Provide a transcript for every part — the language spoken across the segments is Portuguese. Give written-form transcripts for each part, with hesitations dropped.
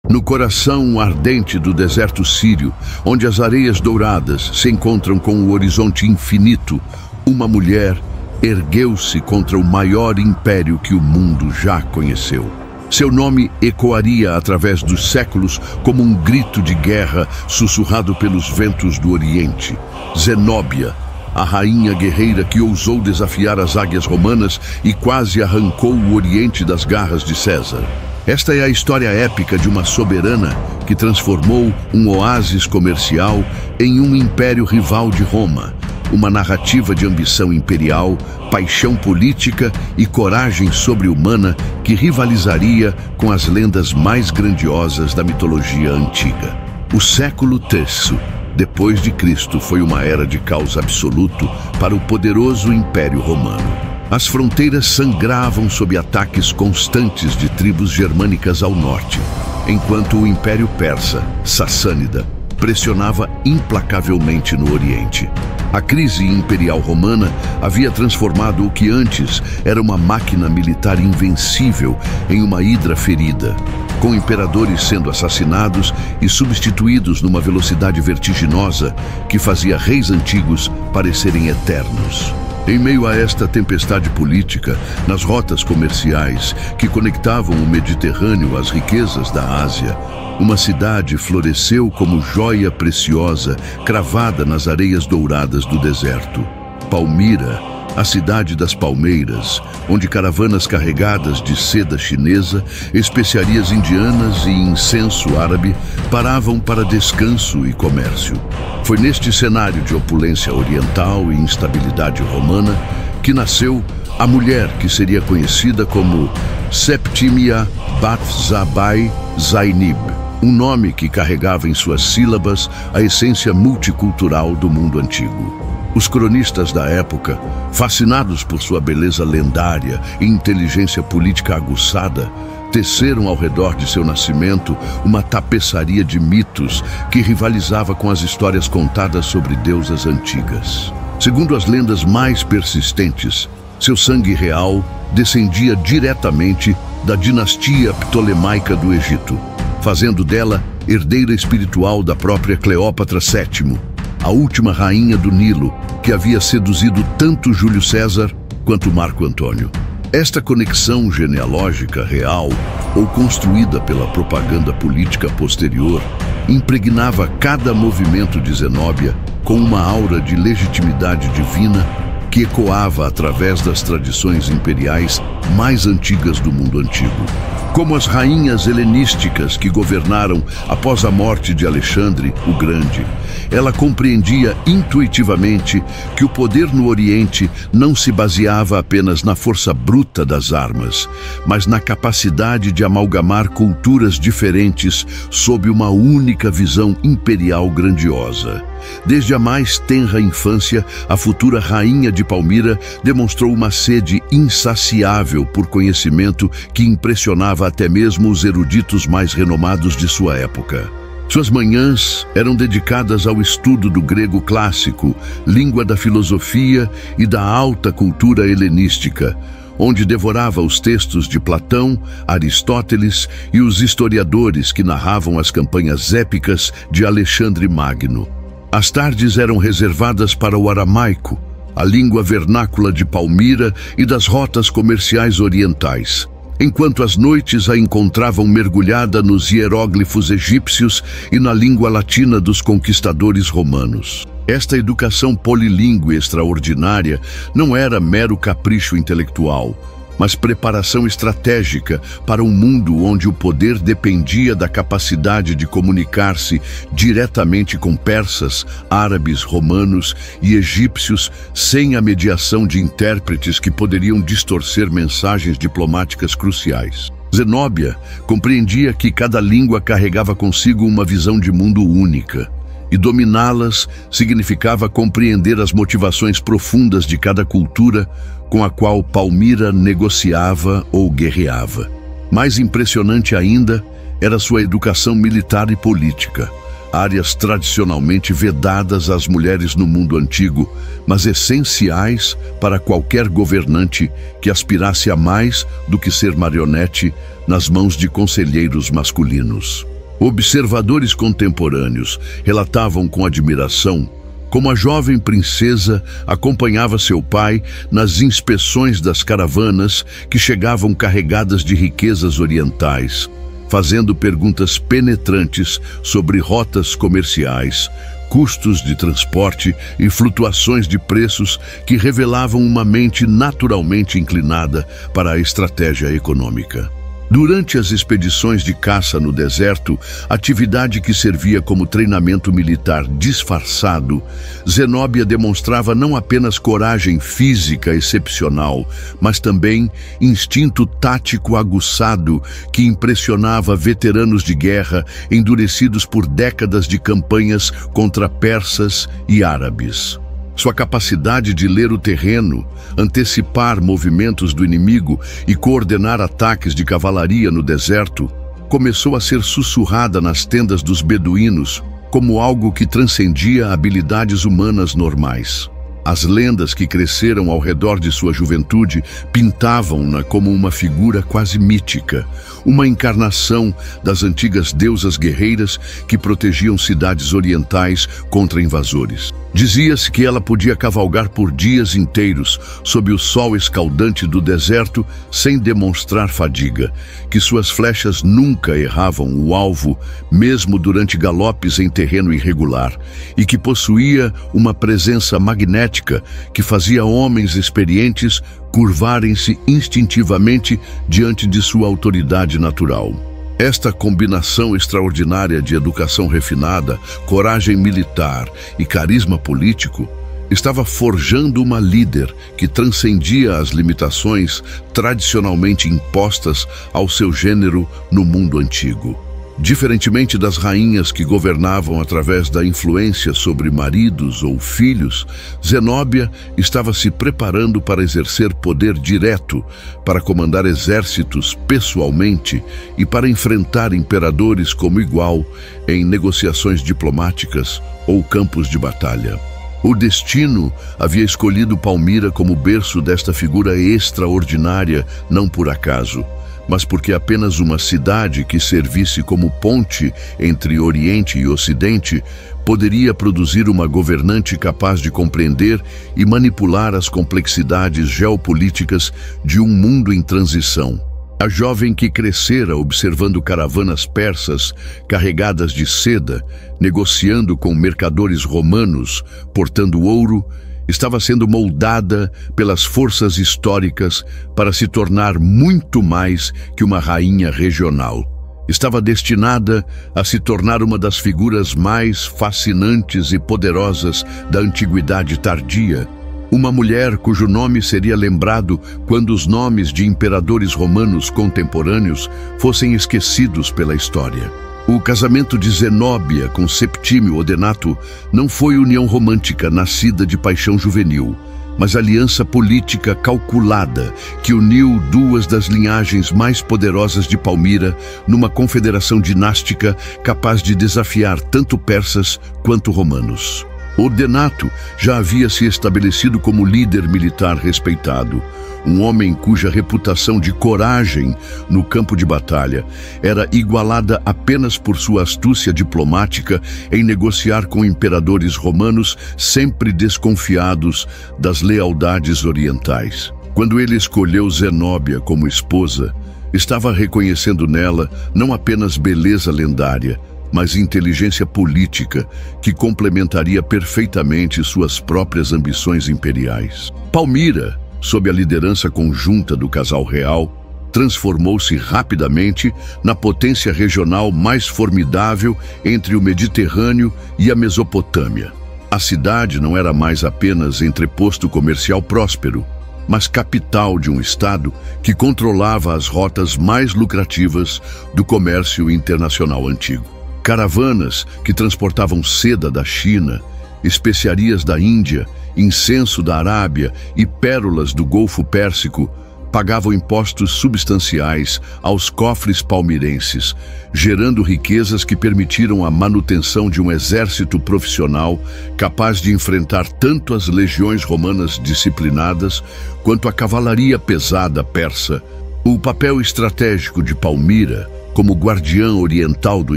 No coração ardente do deserto sírio, onde as areias douradas se encontram com o horizonte infinito, uma mulher ergueu-se contra o maior império que o mundo já conheceu. Seu nome ecoaria através dos séculos como um grito de guerra sussurrado pelos ventos do Oriente. Zenóbia, a rainha guerreira que ousou desafiar as águias romanas e quase arrancou o Oriente das garras de César. Esta é a história épica de uma soberana que transformou um oásis comercial em um império rival de Roma. Uma narrativa de ambição imperial, paixão política e coragem sobre-humana que rivalizaria com as lendas mais grandiosas da mitologia antiga. O século III depois de Cristo foi uma era de caos absoluto para o poderoso Império Romano. As fronteiras sangravam sob ataques constantes de tribos germânicas ao norte, enquanto o Império Persa, Sassânida, pressionava implacavelmente no Oriente. A crise imperial romana havia transformado o que antes era uma máquina militar invencível em uma hidra ferida, com imperadores sendo assassinados e substituídos numa velocidade vertiginosa que fazia reis antigos parecerem eternos. Em meio a esta tempestade política, nas rotas comerciais que conectavam o Mediterrâneo às riquezas da Ásia, uma cidade floresceu como joia preciosa cravada nas areias douradas do deserto. Palmira, a cidade das palmeiras, onde caravanas carregadas de seda chinesa, especiarias indianas e incenso árabe paravam para descanso e comércio. Foi neste cenário de opulência oriental e instabilidade romana que nasceu a mulher que seria conhecida como Septimia Bat-Zabai Zainib, um nome que carregava em suas sílabas a essência multicultural do mundo antigo. Os cronistas da época, fascinados por sua beleza lendária e inteligência política aguçada, teceram ao redor de seu nascimento uma tapeçaria de mitos que rivalizava com as histórias contadas sobre deusas antigas. Segundo as lendas mais persistentes, seu sangue real descendia diretamente da dinastia ptolemaica do Egito, fazendo dela herdeira espiritual da própria Cleópatra VII, a última rainha do Nilo, que havia seduzido tanto Júlio César quanto Marco Antônio. Esta conexão genealógica real, ou construída pela propaganda política posterior, impregnava cada movimento de Zenóbia com uma aura de legitimidade divina que ecoava através das tradições imperiais mais antigas do mundo antigo. Como as rainhas helenísticas que governaram após a morte de Alexandre o Grande, ela compreendia intuitivamente que o poder no Oriente não se baseava apenas na força bruta das armas, mas na capacidade de amalgamar culturas diferentes sob uma única visão imperial grandiosa. Desde a mais tenra infância, a futura rainha de Palmira demonstrou uma sede insaciável por conhecimento que impressionava até mesmo os eruditos mais renomados de sua época. Suas manhãs eram dedicadas ao estudo do grego clássico, língua da filosofia e da alta cultura helenística, onde devorava os textos de Platão, Aristóteles e os historiadores que narravam as campanhas épicas de Alexandre Magno. As tardes eram reservadas para o aramaico, a língua vernácula de Palmira e das rotas comerciais orientais, enquanto as noites a encontravam mergulhada nos hieróglifos egípcios e na língua latina dos conquistadores romanos. Esta educação polilingüe extraordinária não era mero capricho intelectual, mas preparação estratégica para um mundo onde o poder dependia da capacidade de comunicar-se diretamente com persas, árabes, romanos e egípcios sem a mediação de intérpretes que poderiam distorcer mensagens diplomáticas cruciais. Zenóbia compreendia que cada língua carregava consigo uma visão de mundo única, e dominá-las significava compreender as motivações profundas de cada cultura com a qual Palmira negociava ou guerreava. Mais impressionante ainda era sua educação militar e política, áreas tradicionalmente vedadas às mulheres no mundo antigo, mas essenciais para qualquer governante que aspirasse a mais do que ser marionete nas mãos de conselheiros masculinos. Observadores contemporâneos relatavam com admiração como a jovem princesa acompanhava seu pai nas inspeções das caravanas que chegavam carregadas de riquezas orientais, fazendo perguntas penetrantes sobre rotas comerciais, custos de transporte e flutuações de preços que revelavam uma mente naturalmente inclinada para a estratégia econômica. Durante as expedições de caça no deserto, atividade que servia como treinamento militar disfarçado, Zenóbia demonstrava não apenas coragem física excepcional, mas também instinto tático aguçado que impressionava veteranos de guerra endurecidos por décadas de campanhas contra persas e árabes. Sua capacidade de ler o terreno, antecipar movimentos do inimigo e coordenar ataques de cavalaria no deserto começou a ser sussurrada nas tendas dos beduínos como algo que transcendia habilidades humanas normais. As lendas que cresceram ao redor de sua juventude pintavam-na como uma figura quase mítica, uma encarnação das antigas deusas guerreiras que protegiam cidades orientais contra invasores. Dizia-se que ela podia cavalgar por dias inteiros sob o sol escaldante do deserto sem demonstrar fadiga, que suas flechas nunca erravam o alvo, mesmo durante galopes em terreno irregular, e que possuía uma presença magnética que fazia homens experientes curvarem-se instintivamente diante de sua autoridade natural. Esta combinação extraordinária de educação refinada, coragem militar e carisma político estava forjando uma líder que transcendia as limitações tradicionalmente impostas ao seu gênero no mundo antigo. Diferentemente das rainhas que governavam através da influência sobre maridos ou filhos, Zenóbia estava se preparando para exercer poder direto, para comandar exércitos pessoalmente e para enfrentar imperadores como igual em negociações diplomáticas ou campos de batalha. O destino havia escolhido Palmira como berço desta figura extraordinária, não por acaso, mas porque apenas uma cidade que servisse como ponte entre Oriente e Ocidente poderia produzir uma governante capaz de compreender e manipular as complexidades geopolíticas de um mundo em transição. A jovem que crescera observando caravanas persas carregadas de seda, negociando com mercadores romanos, portando ouro, estava sendo moldada pelas forças históricas para se tornar muito mais que uma rainha regional. Estava destinada a se tornar uma das figuras mais fascinantes e poderosas da antiguidade tardia, uma mulher cujo nome seria lembrado quando os nomes de imperadores romanos contemporâneos fossem esquecidos pela história. O casamento de Zenóbia com Septímio Odenato não foi união romântica nascida de paixão juvenil, mas aliança política calculada que uniu duas das linhagens mais poderosas de Palmira numa confederação dinástica capaz de desafiar tanto persas quanto romanos. Odenato já havia se estabelecido como líder militar respeitado, um homem cuja reputação de coragem no campo de batalha era igualada apenas por sua astúcia diplomática em negociar com imperadores romanos sempre desconfiados das lealdades orientais. Quando ele escolheu Zenóbia como esposa, estava reconhecendo nela não apenas beleza lendária, mas inteligência política que complementaria perfeitamente suas próprias ambições imperiais. Palmira, sob a liderança conjunta do casal real, transformou-se rapidamente na potência regional mais formidável entre o Mediterrâneo e a Mesopotâmia. A cidade não era mais apenas entreposto comercial próspero, mas capital de um estado que controlava as rotas mais lucrativas do comércio internacional antigo. Caravanas que transportavam seda da China, especiarias da Índia, incenso da Arábia e pérolas do Golfo Pérsico pagavam impostos substanciais aos cofres palmirenses, gerando riquezas que permitiram a manutenção de um exército profissional capaz de enfrentar tanto as legiões romanas disciplinadas quanto a cavalaria pesada persa. O papel estratégico de Palmira como guardiã oriental do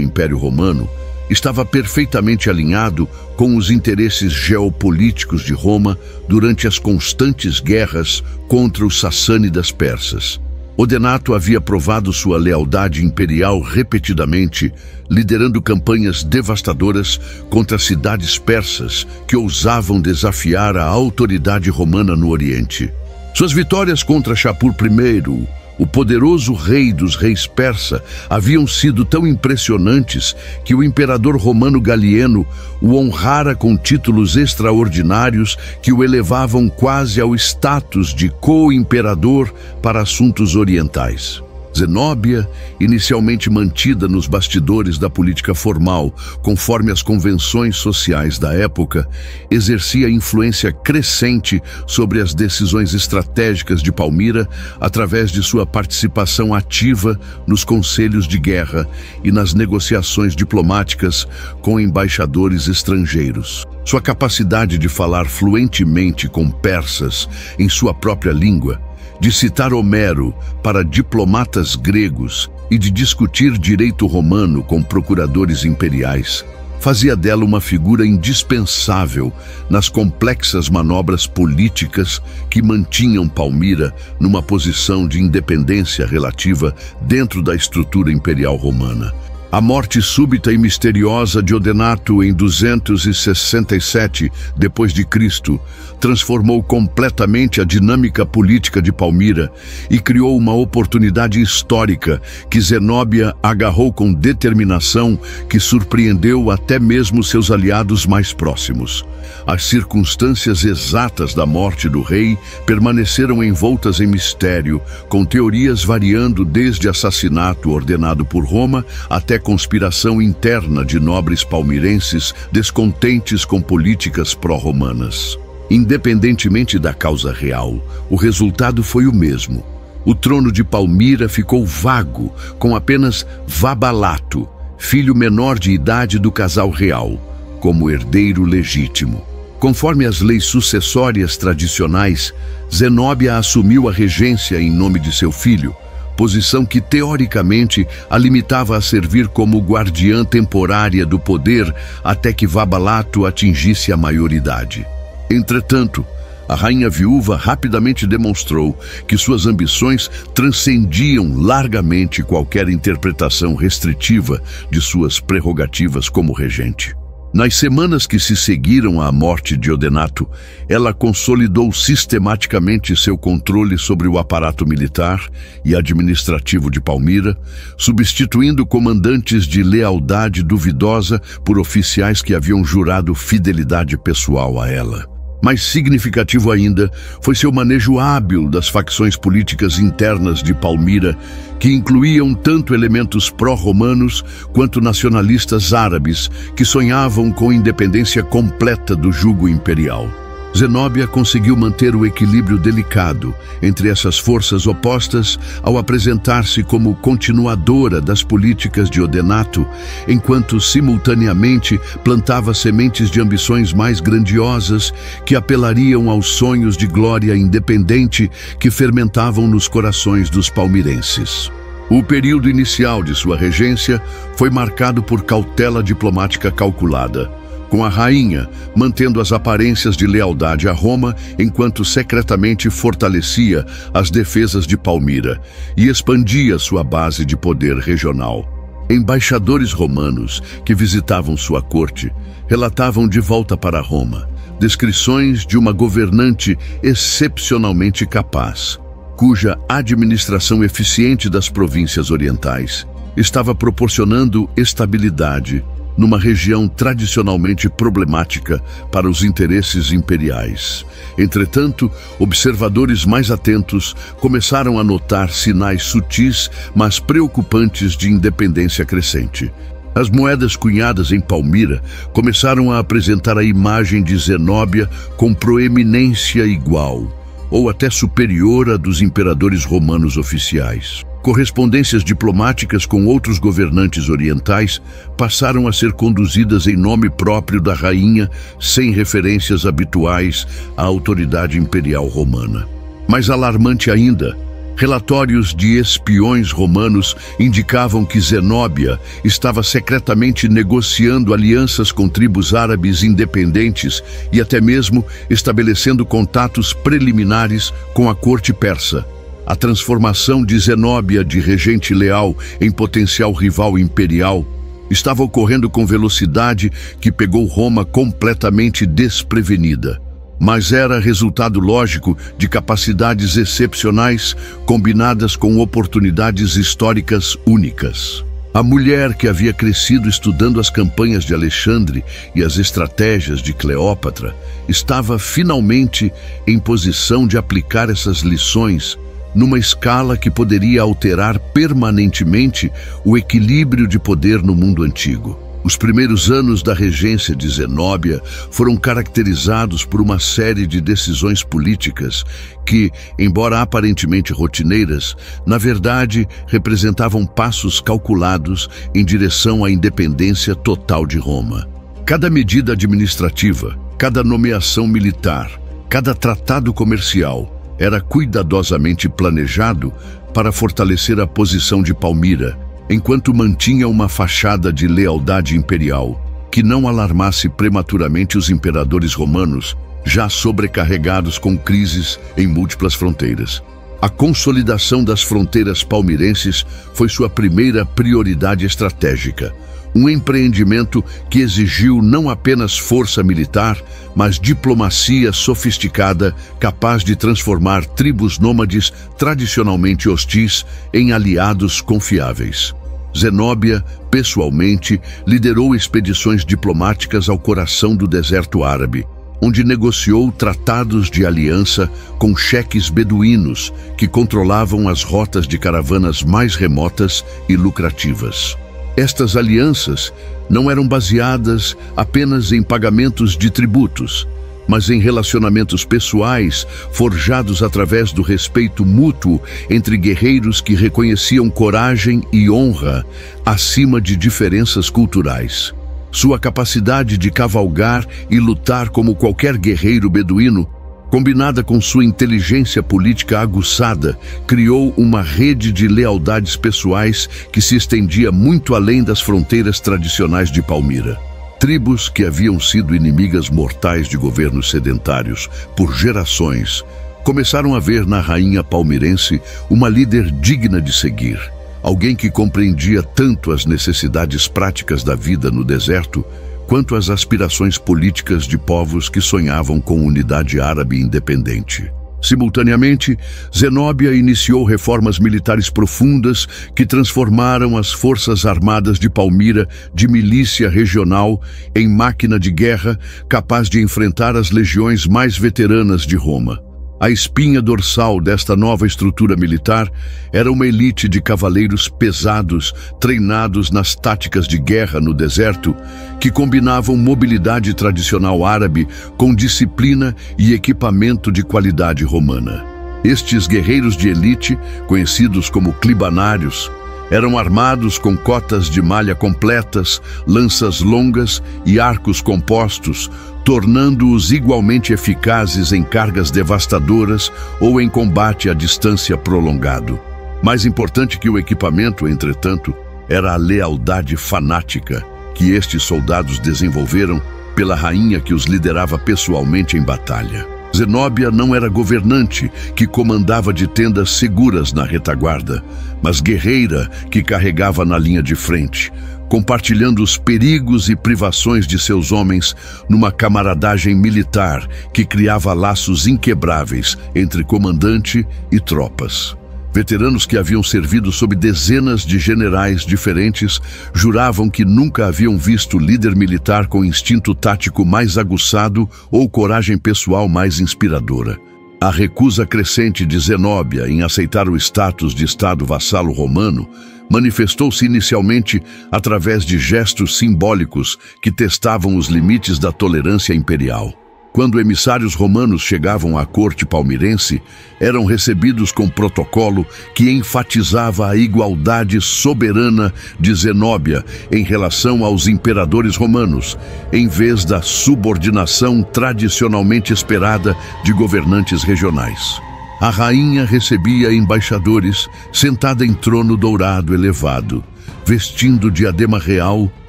Império Romano, estava perfeitamente alinhado com os interesses geopolíticos de Roma durante as constantes guerras contra os sassânidas persas. Odenato havia provado sua lealdade imperial repetidamente, liderando campanhas devastadoras contra cidades persas que ousavam desafiar a autoridade romana no Oriente. Suas vitórias contra Shapur I, o poderoso rei dos reis persa, haviam sido tão impressionantes que o imperador romano Galeno o honrara com títulos extraordinários que o elevavam quase ao status de co-imperador para assuntos orientais. Zenóbia, inicialmente mantida nos bastidores da política formal, conforme as convenções sociais da época, exercia influência crescente sobre as decisões estratégicas de Palmira através de sua participação ativa nos conselhos de guerra e nas negociações diplomáticas com embaixadores estrangeiros. Sua capacidade de falar fluentemente com persas em sua própria língua, de citar Homero para diplomatas gregos e de discutir direito romano com procuradores imperiais, fazia dela uma figura indispensável nas complexas manobras políticas que mantinham Palmira numa posição de independência relativa dentro da estrutura imperial romana. A morte súbita e misteriosa de Odenato em 267 d.C. transformou completamente a dinâmica política de Palmira e criou uma oportunidade histórica que Zenóbia agarrou com determinação que surpreendeu até mesmo seus aliados mais próximos. As circunstâncias exatas da morte do rei permaneceram envoltas em mistério, com teorias variando desde assassinato ordenado por Roma até conspiração interna de nobres palmirenses descontentes com políticas pró-romanas. Independentemente da causa real, o resultado foi o mesmo. O trono de Palmira ficou vago, com apenas Vabalato, filho menor de idade do casal real, como herdeiro legítimo. Conforme as leis sucessórias tradicionais, Zenóbia assumiu a regência em nome de seu filho, posição que teoricamente a limitava a servir como guardiã temporária do poder até que Vabalato atingisse a maioridade. Entretanto, a rainha viúva rapidamente demonstrou que suas ambições transcendiam largamente qualquer interpretação restritiva de suas prerrogativas como regente. Nas semanas que se seguiram à morte de Odenato, ela consolidou sistematicamente seu controle sobre o aparato militar e administrativo de Palmira, substituindo comandantes de lealdade duvidosa por oficiais que haviam jurado fidelidade pessoal a ela. Mais significativo ainda foi seu manejo hábil das facções políticas internas de Palmira, que incluíam tanto elementos pró-romanos quanto nacionalistas árabes que sonhavam com independência completa do jugo imperial. Zenóbia conseguiu manter o equilíbrio delicado entre essas forças opostas ao apresentar-se como continuadora das políticas de Odenato, enquanto simultaneamente plantava sementes de ambições mais grandiosas que apelariam aos sonhos de glória independente que fermentavam nos corações dos palmirenses. O período inicial de sua regência foi marcado por cautela diplomática calculada, com a rainha mantendo as aparências de lealdade a Roma enquanto secretamente fortalecia as defesas de Palmira e expandia sua base de poder regional. Embaixadores romanos que visitavam sua corte relatavam de volta para Roma descrições de uma governante excepcionalmente capaz, cuja administração eficiente das províncias orientais estava proporcionando estabilidade numa região tradicionalmente problemática para os interesses imperiais. Entretanto, observadores mais atentos começaram a notar sinais sutis, mas preocupantes de independência crescente. As moedas cunhadas em Palmira começaram a apresentar a imagem de Zenóbia com proeminência igual, ou até superior à dos imperadores romanos oficiais. Correspondências diplomáticas com outros governantes orientais passaram a ser conduzidas em nome próprio da rainha, sem referências habituais à autoridade imperial romana. Mais alarmante ainda, Relatórios de espiões romanos indicavam que Zenóbia estava secretamente negociando alianças com tribos árabes independentes e até mesmo estabelecendo contatos preliminares com a corte persa. A transformação de Zenóbia de regente leal em potencial rival imperial estava ocorrendo com velocidade que pegou Roma completamente desprevenida. Mas era resultado lógico de capacidades excepcionais combinadas com oportunidades históricas únicas. A mulher que havia crescido estudando as campanhas de Alexandre e as estratégias de Cleópatra estava finalmente em posição de aplicar essas lições numa escala que poderia alterar permanentemente o equilíbrio de poder no mundo antigo. Os primeiros anos da regência de Zenóbia foram caracterizados por uma série de decisões políticas que, embora aparentemente rotineiras, na verdade representavam passos calculados em direção à independência total de Roma. Cada medida administrativa, cada nomeação militar, cada tratado comercial era cuidadosamente planejado para fortalecer a posição de Palmira, enquanto mantinha uma fachada de lealdade imperial, que não alarmasse prematuramente os imperadores romanos, já sobrecarregados com crises em múltiplas fronteiras. A consolidação das fronteiras palmirenses foi sua primeira prioridade estratégica, um empreendimento que exigiu não apenas força militar, mas diplomacia sofisticada capaz de transformar tribos nômades tradicionalmente hostis em aliados confiáveis. Zenóbia, pessoalmente, liderou expedições diplomáticas ao coração do deserto árabe, onde negociou tratados de aliança com cheques beduínos que controlavam as rotas de caravanas mais remotas e lucrativas. Estas alianças não eram baseadas apenas em pagamentos de tributos, mas em relacionamentos pessoais forjados através do respeito mútuo entre guerreiros que reconheciam coragem e honra acima de diferenças culturais. Sua capacidade de cavalgar e lutar como qualquer guerreiro beduíno, combinada com sua inteligência política aguçada, criou uma rede de lealdades pessoais que se estendia muito além das fronteiras tradicionais de Palmira. Tribos que haviam sido inimigas mortais de governos sedentários por gerações começaram a ver na rainha palmirense uma líder digna de seguir, alguém que compreendia tanto as necessidades práticas da vida no deserto quanto as aspirações políticas de povos que sonhavam com unidade árabe independente. Simultaneamente, Zenóbia iniciou reformas militares profundas que transformaram as forças armadas de Palmira de milícia regional em máquina de guerra capaz de enfrentar as legiões mais veteranas de Roma. A espinha dorsal desta nova estrutura militar era uma elite de cavaleiros pesados, treinados nas táticas de guerra no deserto, que combinavam mobilidade tradicional árabe com disciplina e equipamento de qualidade romana. Estes guerreiros de elite, conhecidos como clibanários, eram armados com cotas de malha completas, lanças longas e arcos compostos, tornando-os igualmente eficazes em cargas devastadoras ou em combate à distância prolongado. Mais importante que o equipamento, entretanto, era a lealdade fanática que estes soldados desenvolveram pela rainha que os liderava pessoalmente em batalha. Zenóbia não era governante que comandava de tendas seguras na retaguarda, mas guerreira que carregava na linha de frente, compartilhando os perigos e privações de seus homens numa camaradagem militar que criava laços inquebráveis entre comandante e tropas. Veteranos que haviam servido sob dezenas de generais diferentes juravam que nunca haviam visto líder militar com instinto tático mais aguçado ou coragem pessoal mais inspiradora. A recusa crescente de Zenóbia em aceitar o status de Estado vassalo romano manifestou-se inicialmente através de gestos simbólicos que testavam os limites da tolerância imperial. Quando emissários romanos chegavam à corte palmirense, eram recebidos com protocolo que enfatizava a igualdade soberana de Zenóbia em relação aos imperadores romanos, em vez da subordinação tradicionalmente esperada de governantes regionais. A rainha recebia embaixadores, sentada em trono dourado elevado, vestindo diadema real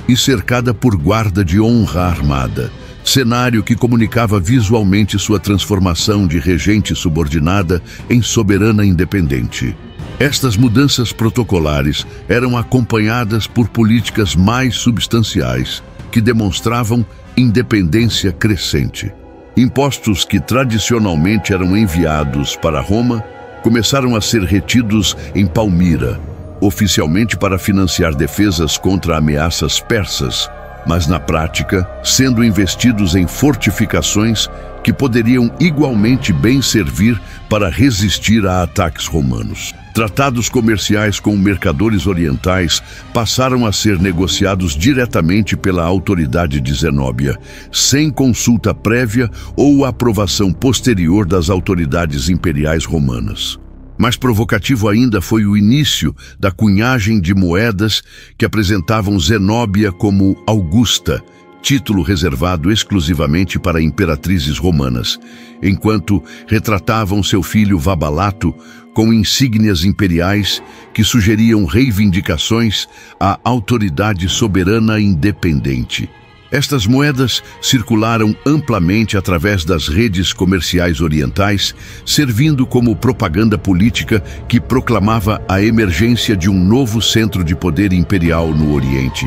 e cercada por guarda de honra armada, cenário que comunicava visualmente sua transformação de regente subordinada em soberana independente. Estas mudanças protocolares eram acompanhadas por políticas mais substanciais, que demonstravam independência crescente. Impostos que tradicionalmente eram enviados para Roma começaram a ser retidos em Palmira, oficialmente para financiar defesas contra ameaças persas, mas na prática sendo investidos em fortificações que poderiam igualmente bem servir para resistir a ataques romanos. Tratados comerciais com mercadores orientais passaram a ser negociados diretamente pela autoridade de Zenóbia, sem consulta prévia ou aprovação posterior das autoridades imperiais romanas. Mais provocativo ainda foi o início da cunhagem de moedas que apresentavam Zenóbia como Augusta, título reservado exclusivamente para imperatrizes romanas, enquanto retratavam seu filho Vabalato com insígnias imperiais que sugeriam reivindicações à autoridade soberana independente. Estas moedas circularam amplamente através das redes comerciais orientais, servindo como propaganda política que proclamava a emergência de um novo centro de poder imperial no Oriente.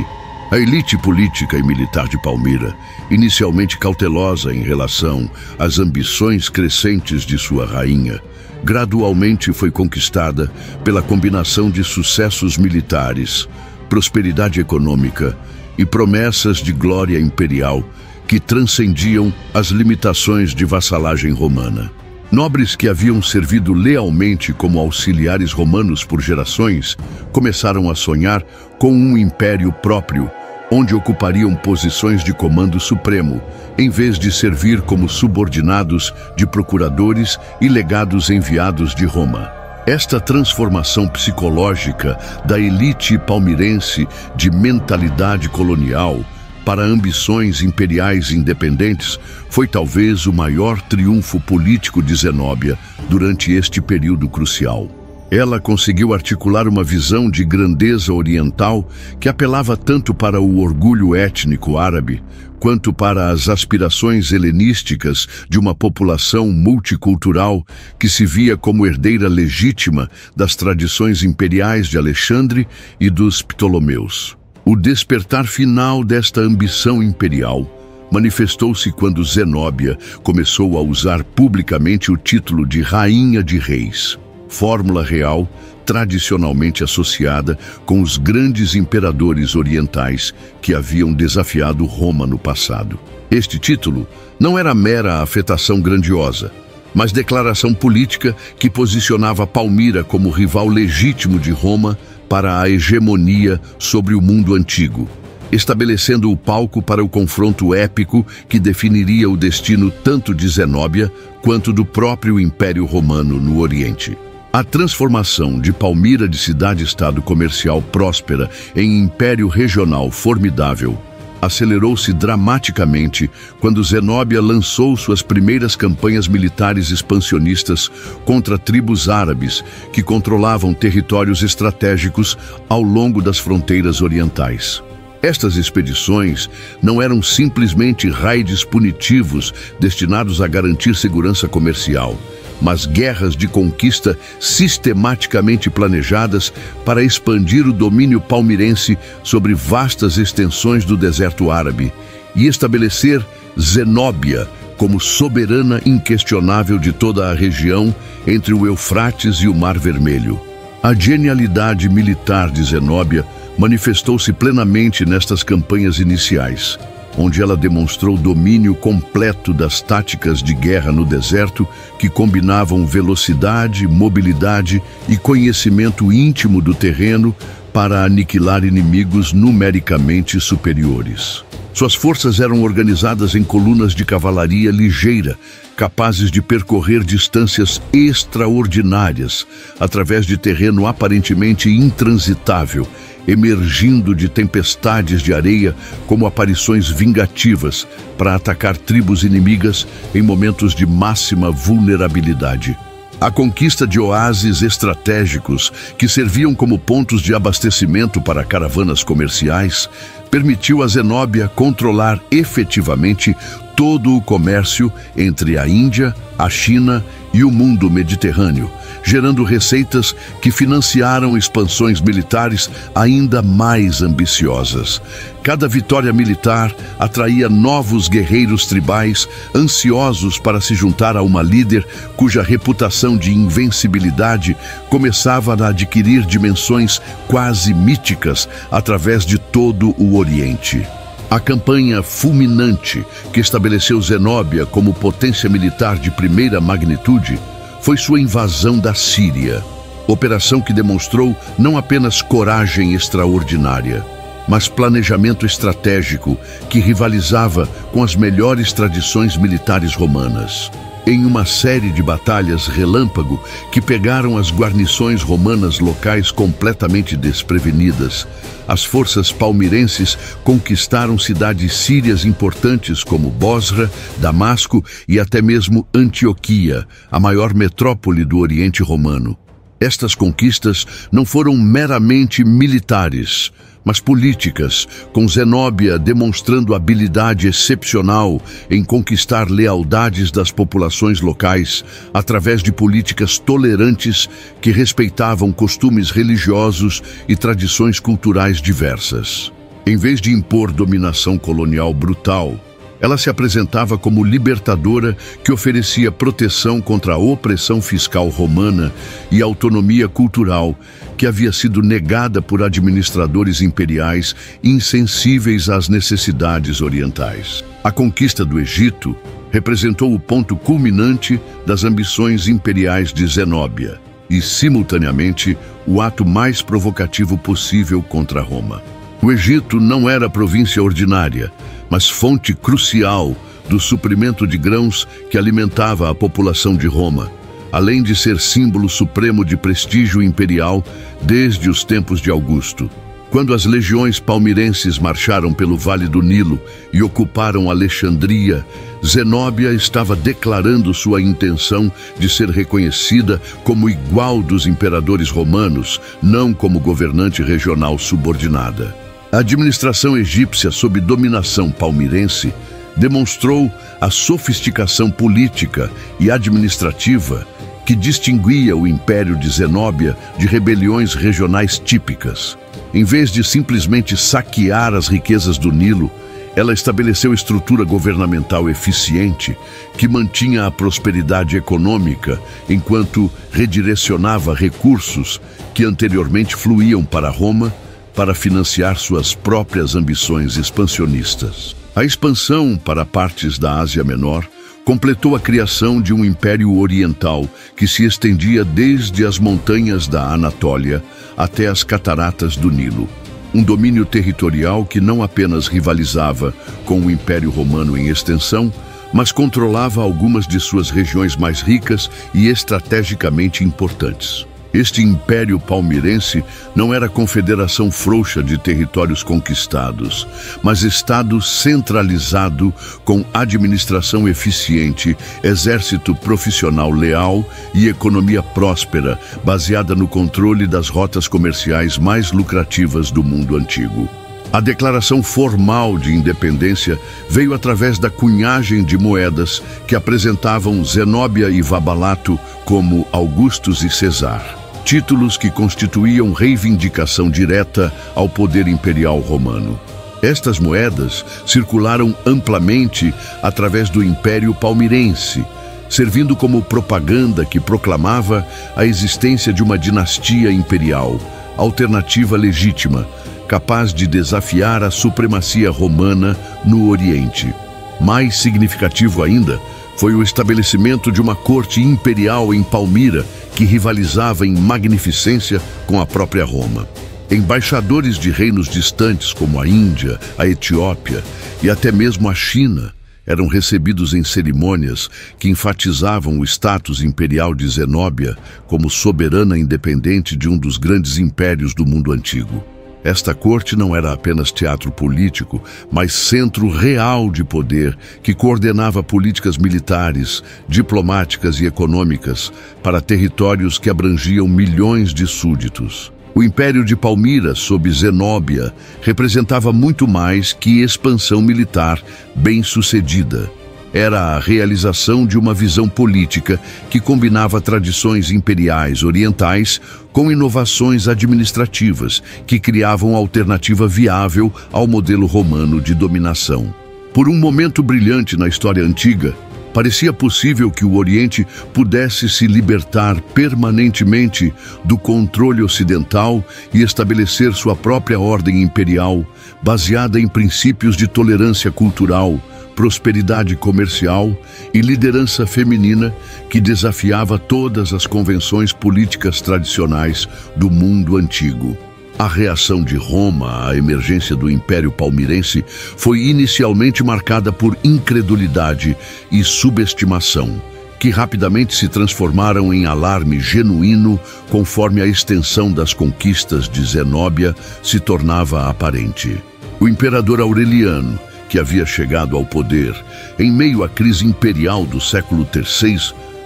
A elite política e militar de Palmira, inicialmente cautelosa em relação às ambições crescentes de sua rainha, gradualmente foi conquistada pela combinação de sucessos militares, prosperidade econômica e promessas de glória imperial que transcendiam as limitações de vassalagem romana. Nobres que haviam servido lealmente como auxiliares romanos por gerações começaram a sonhar com um império próprio, onde ocupariam posições de comando supremo, em vez de servir como subordinados de procuradores e legados enviados de Roma. Esta transformação psicológica da elite palmirense de mentalidade colonial para ambições imperiais independentes foi talvez o maior triunfo político de Zenóbia durante este período crucial. Ela conseguiu articular uma visão de grandeza oriental que apelava tanto para o orgulho étnico árabe, quanto para as aspirações helenísticas de uma população multicultural que se via como herdeira legítima das tradições imperiais de Alexandre e dos Ptolomeus. O despertar final desta ambição imperial manifestou-se quando Zenóbia começou a usar publicamente o título de Rainha de Reis, fórmula real tradicionalmente associada com os grandes imperadores orientais que haviam desafiado Roma no passado. Este título não era mera afetação grandiosa, mas declaração política que posicionava Palmira como rival legítimo de Roma para a hegemonia sobre o mundo antigo, estabelecendo o palco para o confronto épico que definiria o destino tanto de Zenóbia quanto do próprio Império Romano no Oriente. A transformação de Palmira de cidade-estado comercial próspera em império regional formidável acelerou-se dramaticamente quando Zenóbia lançou suas primeiras campanhas militares expansionistas contra tribos árabes que controlavam territórios estratégicos ao longo das fronteiras orientais. Estas expedições não eram simplesmente raids punitivos destinados a garantir segurança comercial, mas guerras de conquista sistematicamente planejadas para expandir o domínio palmirense sobre vastas extensões do deserto árabe e estabelecer Zenóbia como soberana inquestionável de toda a região entre o Eufrates e o Mar Vermelho. A genialidade militar de Zenóbia manifestou-se plenamente nestas campanhas iniciais, onde ela demonstrou domínio completo das táticas de guerra no deserto que combinavam velocidade, mobilidade e conhecimento íntimo do terreno para aniquilar inimigos numericamente superiores. Suas forças eram organizadas em colunas de cavalaria ligeira, capazes de percorrer distâncias extraordinárias através de terreno aparentemente intransitável, emergindo de tempestades de areia como aparições vingativas para atacar tribos inimigas em momentos de máxima vulnerabilidade. A conquista de oásis estratégicos, que serviam como pontos de abastecimento para caravanas comerciais, permitiu a Zenóbia controlar efetivamente todo o comércio entre a Índia, a China e o mundo mediterrâneo, gerando receitas que financiaram expansões militares ainda mais ambiciosas. Cada vitória militar atraía novos guerreiros tribais ansiosos para se juntar a uma líder cuja reputação de invencibilidade começava a adquirir dimensões quase míticas através de todo o Oriente. A campanha fulminante que estabeleceu Zenóbia como potência militar de primeira magnitude foi sua invasão da Síria, operação que demonstrou não apenas coragem extraordinária, mas planejamento estratégico que rivalizava com as melhores tradições militares romanas. Em uma série de batalhas relâmpago que pegaram as guarnições romanas locais completamente desprevenidas, as forças palmirenses conquistaram cidades sírias importantes como Bosra, Damasco e até mesmo Antioquia, a maior metrópole do Oriente Romano. Estas conquistas não foram meramente militares, mas políticas, com Zenóbia demonstrando habilidade excepcional em conquistar lealdades das populações locais através de políticas tolerantes que respeitavam costumes religiosos e tradições culturais diversas. Em vez de impor dominação colonial brutal, ela se apresentava como libertadora que oferecia proteção contra a opressão fiscal romana e autonomia cultural que havia sido negada por administradores imperiais insensíveis às necessidades orientais. A conquista do Egito representou o ponto culminante das ambições imperiais de Zenóbia e, simultaneamente, o ato mais provocativo possível contra Roma. O Egito não era província ordinária, mas fonte crucial do suprimento de grãos que alimentava a população de Roma, além de ser símbolo supremo de prestígio imperial desde os tempos de Augusto. Quando as legiões palmirenses marcharam pelo Vale do Nilo e ocuparam Alexandria, Zenóbia estava declarando sua intenção de ser reconhecida como igual dos imperadores romanos, não como governante regional subordinada. A administração egípcia sob dominação palmirense demonstrou a sofisticação política e administrativa que distinguia o Império de Zenóbia de rebeliões regionais típicas. Em vez de simplesmente saquear as riquezas do Nilo, ela estabeleceu estrutura governamental eficiente que mantinha a prosperidade econômica enquanto redirecionava recursos que anteriormente fluíam para Roma para financiar suas próprias ambições expansionistas. A expansão para partes da Ásia Menor completou a criação de um império oriental que se estendia desde as montanhas da Anatólia até as cataratas do Nilo. Um domínio territorial que não apenas rivalizava com o Império Romano em extensão, mas controlava algumas de suas regiões mais ricas e estrategicamente importantes. Este Império Palmirense não era confederação frouxa de territórios conquistados, mas Estado centralizado com administração eficiente, exército profissional leal e economia próspera, baseada no controle das rotas comerciais mais lucrativas do mundo antigo. A declaração formal de independência veio através da cunhagem de moedas que apresentavam Zenóbia e Vabalato como Augustus e Cesar, títulos que constituíam reivindicação direta ao poder imperial romano. Estas moedas circularam amplamente através do Império Palmirense, servindo como propaganda que proclamava a existência de uma dinastia imperial, alternativa legítima, capaz de desafiar a supremacia romana no Oriente. Mais significativo ainda foi o estabelecimento de uma corte imperial em Palmira, que rivalizava em magnificência com a própria Roma. Embaixadores de reinos distantes como a Índia, a Etiópia e até mesmo a China eram recebidos em cerimônias que enfatizavam o status imperial de Zenóbia como soberana independente de um dos grandes impérios do mundo antigo. Esta corte não era apenas teatro político, mas centro real de poder que coordenava políticas militares, diplomáticas e econômicas para territórios que abrangiam milhões de súditos. O Império de Palmira, sob Zenóbia, representava muito mais que expansão militar bem-sucedida. Era a realização de uma visão política que combinava tradições imperiais orientais com inovações administrativas que criavam alternativa viável ao modelo romano de dominação. Por um momento brilhante na história antiga, parecia possível que o Oriente pudesse se libertar permanentemente do controle ocidental e estabelecer sua própria ordem imperial, baseada em princípios de tolerância cultural, prosperidade comercial e liderança feminina que desafiava todas as convenções políticas tradicionais do mundo antigo. A reação de Roma à emergência do Império Palmirense foi inicialmente marcada por incredulidade e subestimação, que rapidamente se transformaram em alarme genuíno conforme a extensão das conquistas de Zenóbia se tornava aparente. O imperador Aureliano, que havia chegado ao poder em meio à crise imperial do século III,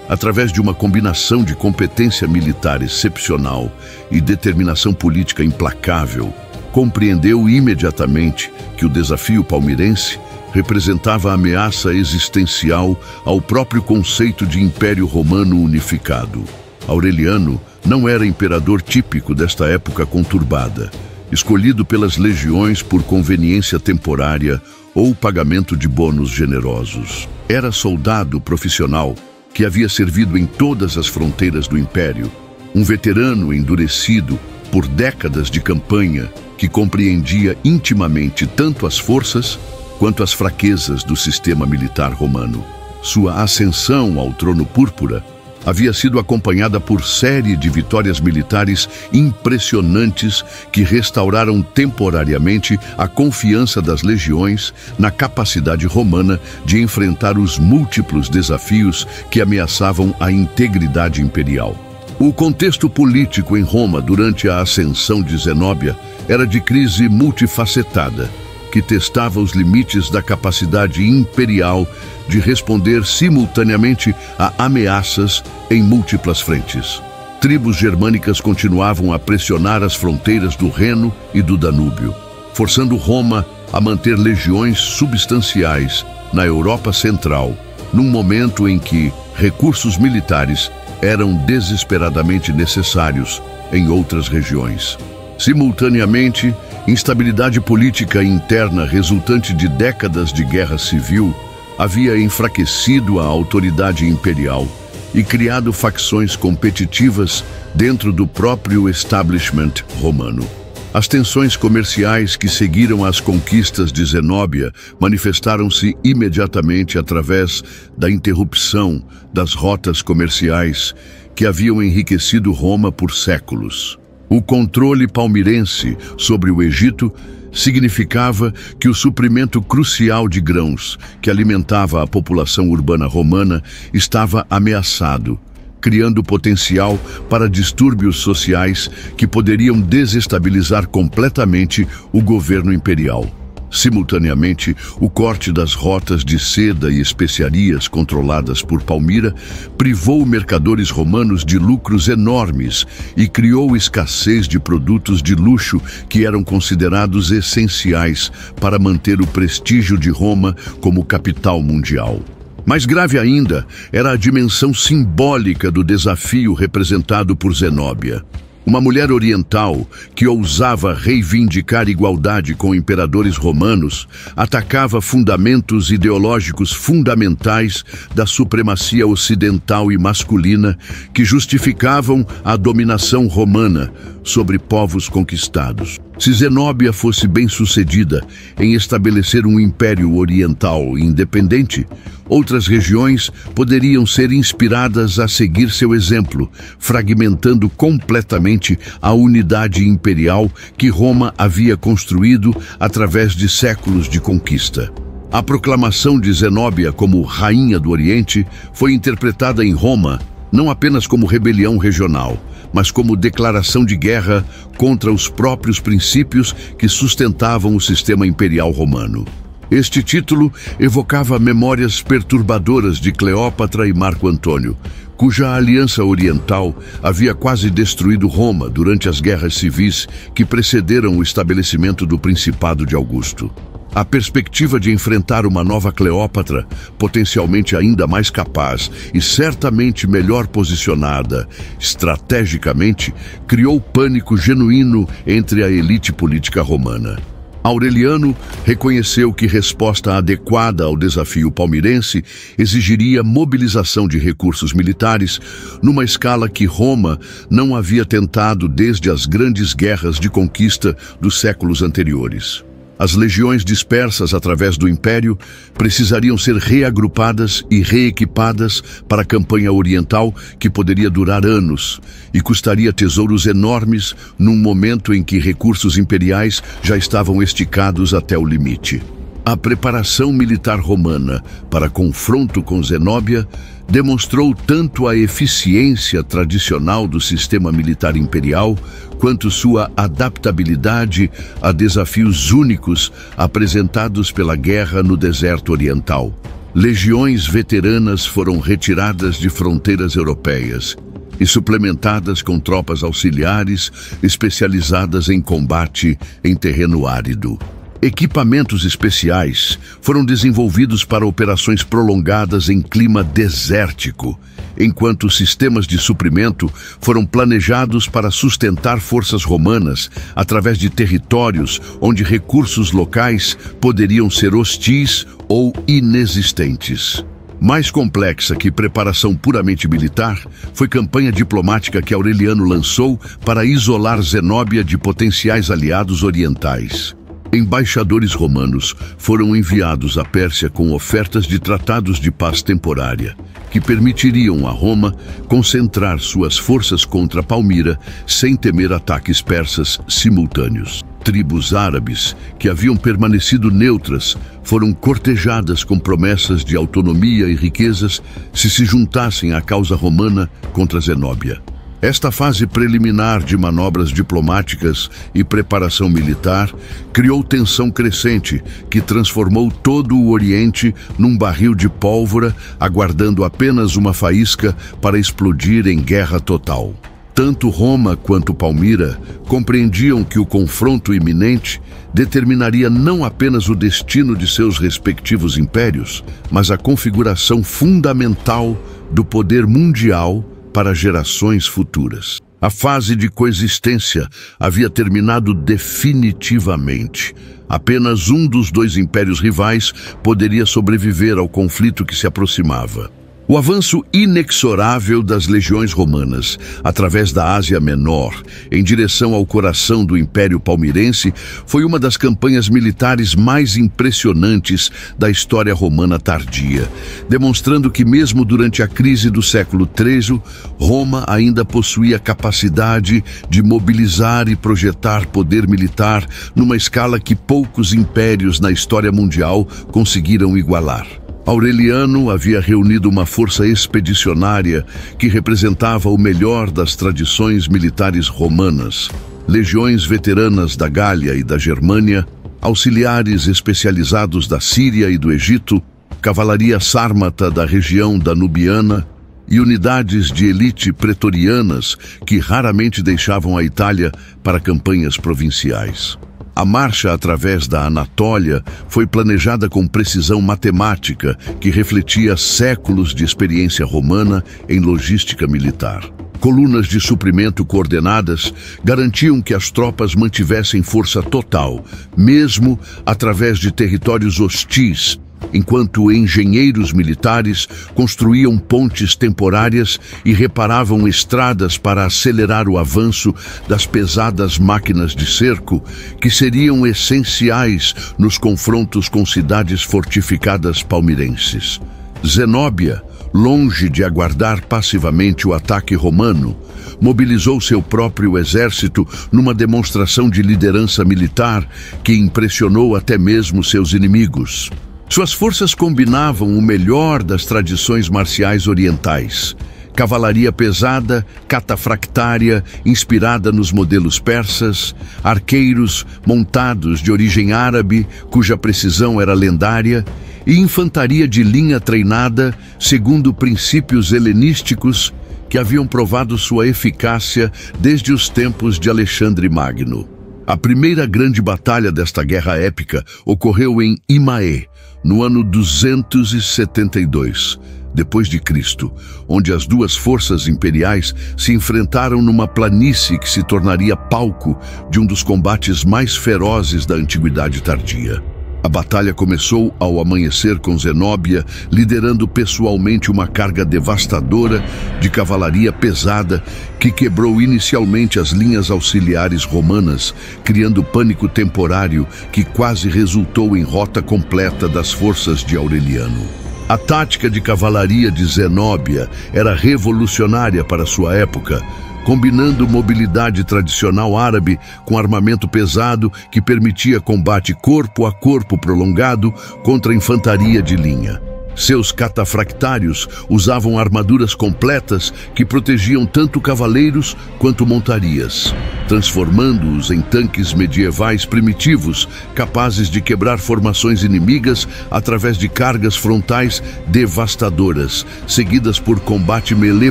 através de uma combinação de competência militar excepcional e determinação política implacável, compreendeu imediatamente que o desafio palmirense representava ameaça existencial ao próprio conceito de Império Romano unificado. Aureliano não era imperador típico desta época conturbada, escolhido pelas legiões por conveniência temporária ou pagamento de bônus generosos. Era soldado profissional que havia servido em todas as fronteiras do Império, um veterano endurecido por décadas de campanha que compreendia intimamente tanto as forças quanto as fraquezas do sistema militar romano. Sua ascensão ao trono púrpura havia sido acompanhada por série de vitórias militares impressionantes que restauraram temporariamente a confiança das legiões na capacidade romana de enfrentar os múltiplos desafios que ameaçavam a integridade imperial. O contexto político em Roma durante a ascensão de Zenóbia era de crise multifacetada, que testava os limites da capacidade imperial de responder simultaneamente a ameaças em múltiplas frentes. Tribos germânicas continuavam a pressionar as fronteiras do Reno e do Danúbio, forçando Roma a manter legiões substanciais na Europa Central, num momento em que recursos militares eram desesperadamente necessários em outras regiões. Simultaneamente, instabilidade política interna resultante de décadas de guerra civil havia enfraquecido a autoridade imperial e criado facções competitivas dentro do próprio establishment romano. As tensões comerciais que seguiram às conquistas de Zenóbia manifestaram-se imediatamente através da interrupção das rotas comerciais que haviam enriquecido Roma por séculos. O controle palmirense sobre o Egito significava que o suprimento crucial de grãos que alimentava a população urbana romana estava ameaçado, criando potencial para distúrbios sociais que poderiam desestabilizar completamente o governo imperial. Simultaneamente, o corte das rotas de seda e especiarias controladas por Palmira privou mercadores romanos de lucros enormes e criou escassez de produtos de luxo que eram considerados essenciais para manter o prestígio de Roma como capital mundial. Mais grave ainda era a dimensão simbólica do desafio representado por Zenóbia. Uma mulher oriental que ousava reivindicar igualdade com imperadores romanos atacava fundamentos ideológicos fundamentais da supremacia ocidental e masculina que justificavam a dominação romana sobre povos conquistados. Se Zenóbia fosse bem-sucedida em estabelecer um império oriental independente, outras regiões poderiam ser inspiradas a seguir seu exemplo, fragmentando completamente a unidade imperial que Roma havia construído através de séculos de conquista. A proclamação de Zenóbia como Rainha do Oriente foi interpretada em Roma não apenas como rebelião regional, mas como declaração de guerra contra os próprios princípios que sustentavam o sistema imperial romano. Este título evocava memórias perturbadoras de Cleópatra e Marco Antônio, cuja aliança oriental havia quase destruído Roma durante as guerras civis que precederam o estabelecimento do Principado de Augusto. A perspectiva de enfrentar uma nova Cleópatra, potencialmente ainda mais capaz e certamente melhor posicionada estrategicamente, criou pânico genuíno entre a elite política romana. Aureliano reconheceu que resposta adequada ao desafio palmirense exigiria mobilização de recursos militares numa escala que Roma não havia tentado desde as grandes guerras de conquista dos séculos anteriores. As legiões dispersas através do Império precisariam ser reagrupadas e reequipadas para a campanha oriental que poderia durar anos e custaria tesouros enormes num momento em que recursos imperiais já estavam esticados até o limite. A preparação militar romana para confronto com Zenóbia demonstrou tanto a eficiência tradicional do sistema militar imperial quanto sua adaptabilidade a desafios únicos apresentados pela guerra no deserto oriental. Legiões veteranas foram retiradas de fronteiras europeias e suplementadas com tropas auxiliares especializadas em combate em terreno árido. Equipamentos especiais foram desenvolvidos para operações prolongadas em clima desértico, enquanto sistemas de suprimento foram planejados para sustentar forças romanas através de territórios onde recursos locais poderiam ser hostis ou inexistentes. Mais complexa que preparação puramente militar foi a campanha diplomática que Aureliano lançou para isolar Zenóbia de potenciais aliados orientais. Embaixadores romanos foram enviados à Pérsia com ofertas de tratados de paz temporária, que permitiriam a Roma concentrar suas forças contra Palmira sem temer ataques persas simultâneos. Tribos árabes, que haviam permanecido neutras, foram cortejadas com promessas de autonomia e riquezas se juntassem à causa romana contra Zenóbia. Esta fase preliminar de manobras diplomáticas e preparação militar criou tensão crescente que transformou todo o Oriente num barril de pólvora, aguardando apenas uma faísca para explodir em guerra total. Tanto Roma quanto Palmira compreendiam que o confronto iminente determinaria não apenas o destino de seus respectivos impérios, mas a configuração fundamental do poder mundial para gerações futuras. A fase de coexistência havia terminado definitivamente. Apenas um dos dois impérios rivais poderia sobreviver ao conflito que se aproximava. O avanço inexorável das legiões romanas, através da Ásia Menor, em direção ao coração do Império Palmirense, foi uma das campanhas militares mais impressionantes da história romana tardia, demonstrando que mesmo durante a crise do século III, Roma ainda possuía capacidade de mobilizar e projetar poder militar numa escala que poucos impérios na história mundial conseguiram igualar. Aureliano havia reunido uma força expedicionária que representava o melhor das tradições militares romanas. Legiões veteranas da Gália e da Germânia, auxiliares especializados da Síria e do Egito, cavalaria sármata da região danubiana e unidades de elite pretorianas que raramente deixavam a Itália para campanhas provinciais. A marcha através da Anatólia foi planejada com precisão matemática que refletia séculos de experiência romana em logística militar. Colunas de suprimento coordenadas garantiam que as tropas mantivessem força total, mesmo através de territórios hostis, enquanto engenheiros militares construíam pontes temporárias e reparavam estradas para acelerar o avanço das pesadas máquinas de cerco, que seriam essenciais nos confrontos com cidades fortificadas palmirenses. Zenóbia, longe de aguardar passivamente o ataque romano, mobilizou seu próprio exército numa demonstração de liderança militar que impressionou até mesmo seus inimigos. Suas forças combinavam o melhor das tradições marciais orientais, cavalaria pesada, catafractária, inspirada nos modelos persas, arqueiros montados de origem árabe, cuja precisão era lendária, e infantaria de linha treinada segundo princípios helenísticos que haviam provado sua eficácia desde os tempos de Alexandre Magno. A primeira grande batalha desta guerra épica ocorreu em Imaé, no ano 272 depois de Cristo, onde as duas forças imperiais se enfrentaram numa planície que se tornaria palco de um dos combates mais ferozes da antiguidade tardia. A batalha começou ao amanhecer com Zenóbia liderando pessoalmente uma carga devastadora de cavalaria pesada que quebrou inicialmente as linhas auxiliares romanas, criando pânico temporário que quase resultou em rota completa das forças de Aureliano. A tática de cavalaria de Zenóbia era revolucionária para sua época, combinando mobilidade tradicional árabe com armamento pesado que permitia combate corpo a corpo prolongado contra a infantaria de linha. Seus catafractários usavam armaduras completas que protegiam tanto cavaleiros quanto montarias, transformando-os em tanques medievais primitivos, capazes de quebrar formações inimigas através de cargas frontais devastadoras, seguidas por combate melee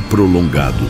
prolongado.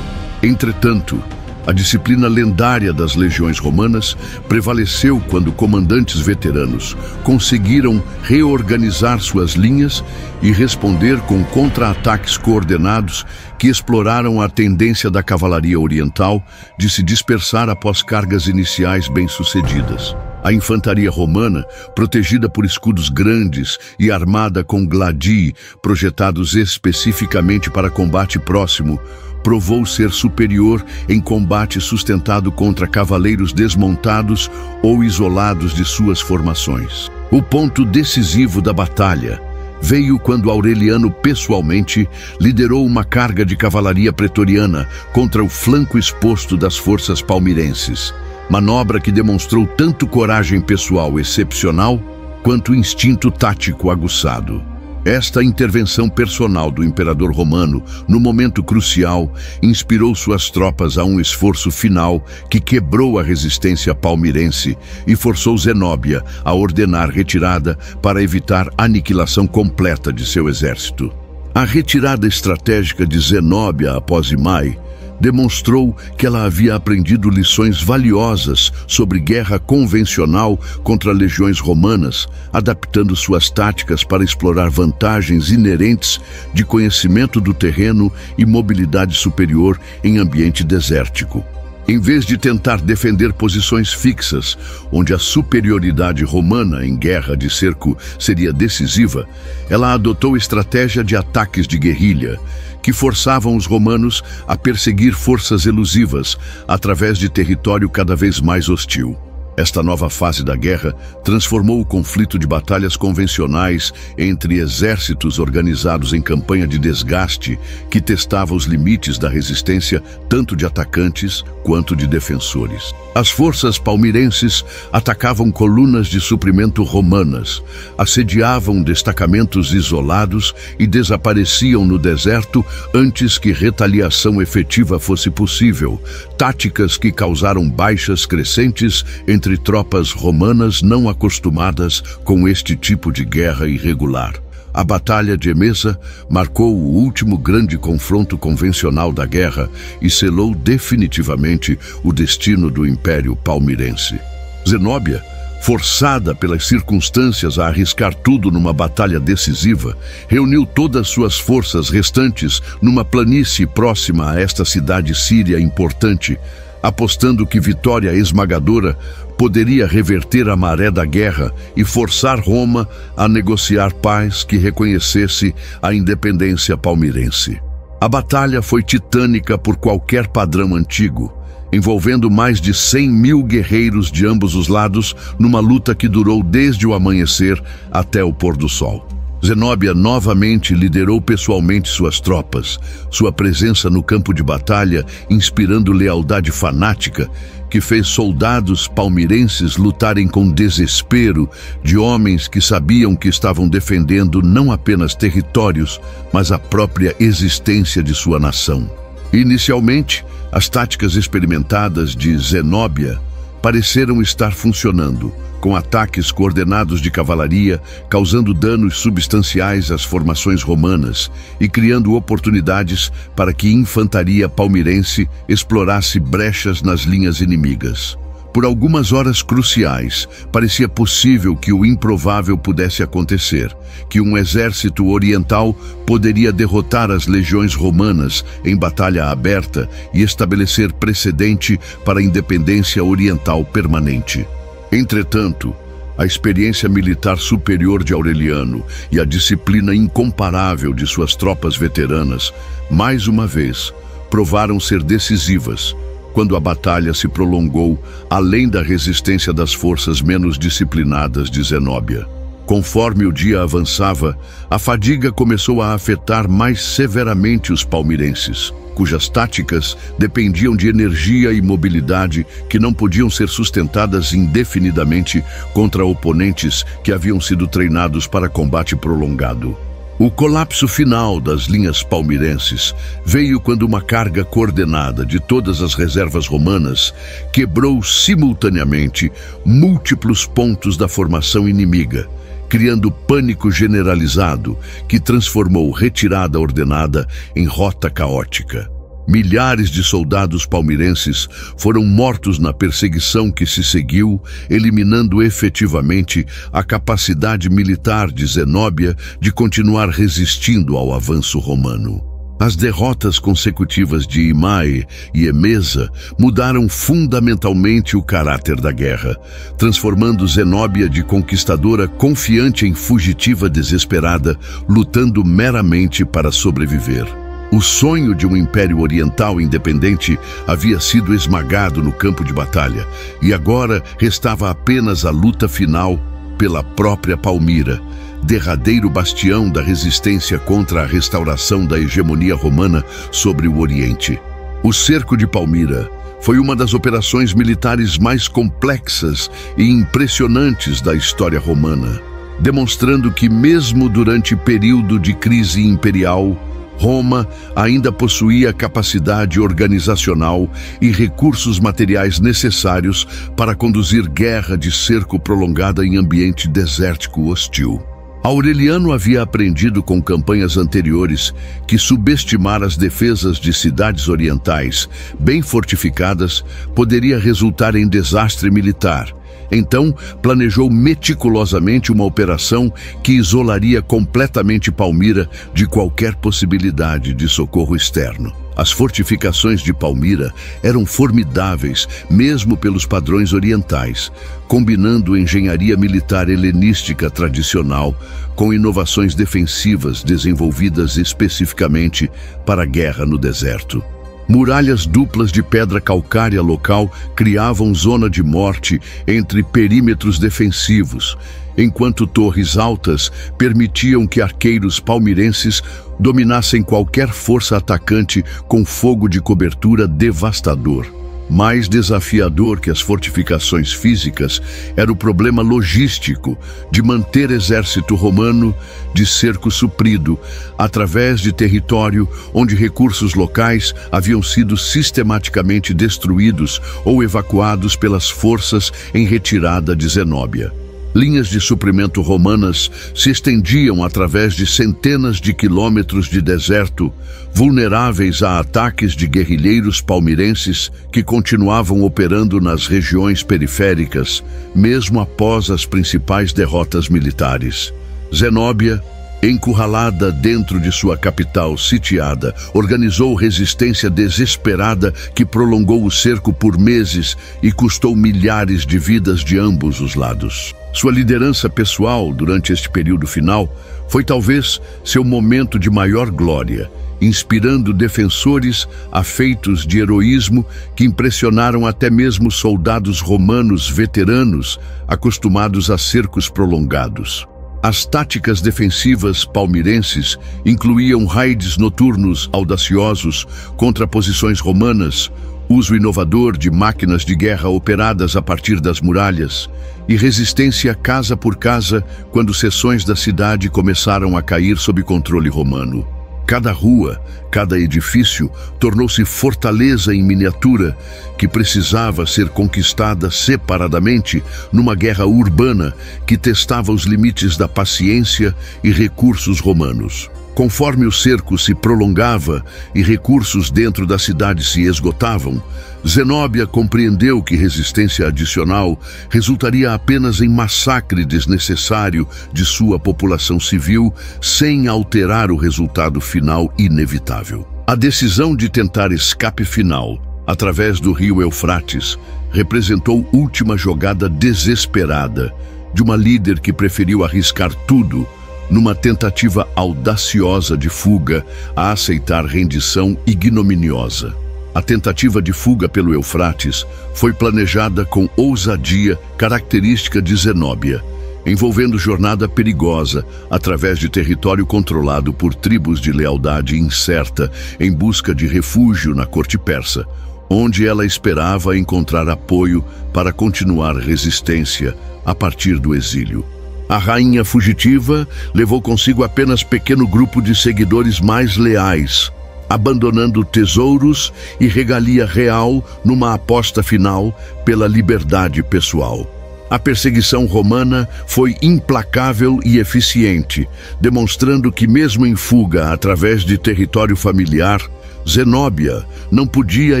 Entretanto, a disciplina lendária das legiões romanas prevaleceu quando comandantes veteranos conseguiram reorganizar suas linhas e responder com contra-ataques coordenados que exploraram a tendência da cavalaria oriental de se dispersar após cargas iniciais bem-sucedidas. A infantaria romana, protegida por escudos grandes e armada com gladii projetados especificamente para combate próximo, provou ser superior em combate sustentado contra cavaleiros desmontados ou isolados de suas formações. O ponto decisivo da batalha veio quando Aureliano pessoalmente liderou uma carga de cavalaria pretoriana contra o flanco exposto das forças palmirenses, manobra que demonstrou tanto coragem pessoal excepcional quanto instinto tático aguçado. Esta intervenção personal do imperador romano, no momento crucial, inspirou suas tropas a um esforço final que quebrou a resistência palmirense e forçou Zenóbia a ordenar retirada para evitar a aniquilação completa de seu exército. A retirada estratégica de Zenóbia após Imaé demonstrou que ela havia aprendido lições valiosas sobre guerra convencional contra legiões romanas, adaptando suas táticas para explorar vantagens inerentes de conhecimento do terreno e mobilidade superior em ambiente desértico. Em vez de tentar defender posições fixas, onde a superioridade romana em guerra de cerco seria decisiva, ela adotou estratégia de ataques de guerrilha, que forçavam os romanos a perseguir forças elusivas através de território cada vez mais hostil. Esta nova fase da guerra transformou o conflito de batalhas convencionais entre exércitos organizados em campanha de desgaste que testava os limites da resistência tanto de atacantes quanto de defensores. As forças palmirenses atacavam colunas de suprimento romanas, assediavam destacamentos isolados e desapareciam no deserto antes que retaliação efetiva fosse possível, táticas que causaram baixas crescentes entre tropas romanas não acostumadas com este tipo de guerra irregular. A Batalha de Emesa marcou o último grande confronto convencional da guerra e selou definitivamente o destino do Império Palmirense. Zenóbia, forçada pelas circunstâncias a arriscar tudo numa batalha decisiva, reuniu todas suas forças restantes numa planície próxima a esta cidade síria importante, apostando que vitória esmagadora poderia reverter a maré da guerra e forçar Roma a negociar paz que reconhecesse a independência palmirense. A batalha foi titânica por qualquer padrão antigo, envolvendo mais de 100.000 guerreiros de ambos os lados numa luta que durou desde o amanhecer até o pôr do sol. Zenóbia novamente liderou pessoalmente suas tropas, sua presença no campo de batalha inspirando lealdade fanática que fez soldados palmirenses lutarem com desespero de homens que sabiam que estavam defendendo não apenas territórios, mas a própria existência de sua nação. Inicialmente, as táticas experimentadas de Zenóbia pareceram estar funcionando, com ataques coordenados de cavalaria, causando danos substanciais às formações romanas e criando oportunidades para que a infantaria palmirense explorasse brechas nas linhas inimigas. Por algumas horas cruciais, parecia possível que o improvável pudesse acontecer, que um exército oriental poderia derrotar as legiões romanas em batalha aberta e estabelecer precedente para a independência oriental permanente. Entretanto, a experiência militar superior de Aureliano e a disciplina incomparável de suas tropas veteranas, mais uma vez, provaram ser decisivas quando a batalha se prolongou além da resistência das forças menos disciplinadas de Zenóbia. Conforme o dia avançava, a fadiga começou a afetar mais severamente os palmirenses, cujas táticas dependiam de energia e mobilidade que não podiam ser sustentadas indefinidamente contra oponentes que haviam sido treinados para combate prolongado. O colapso final das linhas palmirenses veio quando uma carga coordenada de todas as reservas romanas quebrou simultaneamente múltiplos pontos da formação inimiga, criando pânico generalizado que transformou retirada ordenada em rota caótica. Milhares de soldados palmirenses foram mortos na perseguição que se seguiu, eliminando efetivamente a capacidade militar de Zenóbia de continuar resistindo ao avanço romano. As derrotas consecutivas de Imae e Emesa mudaram fundamentalmente o caráter da guerra, transformando Zenóbia de conquistadora confiante em fugitiva desesperada, lutando meramente para sobreviver. O sonho de um império oriental independente havia sido esmagado no campo de batalha, e agora restava apenas a luta final pela própria Palmira, derradeiro bastião da resistência contra a restauração da hegemonia romana sobre o Oriente. O cerco de Palmira foi uma das operações militares mais complexas e impressionantes da história romana, demonstrando que mesmo durante período de crise imperial, Roma ainda possuía capacidade organizacional e recursos materiais necessários para conduzir guerra de cerco prolongada em ambiente desértico hostil. Aureliano havia aprendido com campanhas anteriores que subestimar as defesas de cidades orientais bem fortificadas poderia resultar em desastre militar. Então, planejou meticulosamente uma operação que isolaria completamente Palmira de qualquer possibilidade de socorro externo. As fortificações de Palmira eram formidáveis, mesmo pelos padrões orientais, combinando engenharia militar helenística tradicional com inovações defensivas desenvolvidas especificamente para a guerra no deserto. Muralhas duplas de pedra calcária local criavam zona de morte entre perímetros defensivos, enquanto torres altas permitiam que arqueiros palmirenses dominassem qualquer força atacante com fogo de cobertura devastador. Mais desafiador que as fortificações físicas era o problema logístico de manter exército romano de cerco suprido através de território onde recursos locais haviam sido sistematicamente destruídos ou evacuados pelas forças em retirada de Zenóbia. Linhas de suprimento romanas se estendiam através de centenas de quilômetros de deserto, vulneráveis a ataques de guerrilheiros palmirenses que continuavam operando nas regiões periféricas, mesmo após as principais derrotas militares. Zenóbia, encurralada dentro de sua capital sitiada, organizou resistência desesperada que prolongou o cerco por meses e custou milhares de vidas de ambos os lados. Sua liderança pessoal durante este período final foi talvez seu momento de maior glória, inspirando defensores a feitos de heroísmo que impressionaram até mesmo soldados romanos veteranos acostumados a cercos prolongados. As táticas defensivas palmirenses incluíam raids noturnos audaciosos contra posições romanas, uso inovador de máquinas de guerra operadas a partir das muralhas e resistência casa por casa quando seções da cidade começaram a cair sob controle romano. Cada rua, cada edifício tornou-se fortaleza em miniatura que precisava ser conquistada separadamente numa guerra urbana que testava os limites da paciência e recursos romanos. Conforme o cerco se prolongava e recursos dentro da cidade se esgotavam, Zenóbia compreendeu que resistência adicional resultaria apenas em massacre desnecessário de sua população civil, sem alterar o resultado final inevitável. A decisão de tentar escape final, através do rio Eufrates, representou última jogada desesperada de uma líder que preferiu arriscar tudo numa tentativa audaciosa de fuga a aceitar rendição ignominiosa. A tentativa de fuga pelo Eufrates foi planejada com ousadia característica de Zenóbia, envolvendo jornada perigosa através de território controlado por tribos de lealdade incerta em busca de refúgio na corte persa, onde ela esperava encontrar apoio para continuar resistência a partir do exílio. A rainha fugitiva levou consigo apenas pequeno grupo de seguidores mais leais, abandonando tesouros e regalia real numa aposta final pela liberdade pessoal. A perseguição romana foi implacável e eficiente, demonstrando que mesmo em fuga através de território familiar, Zenóbia não podia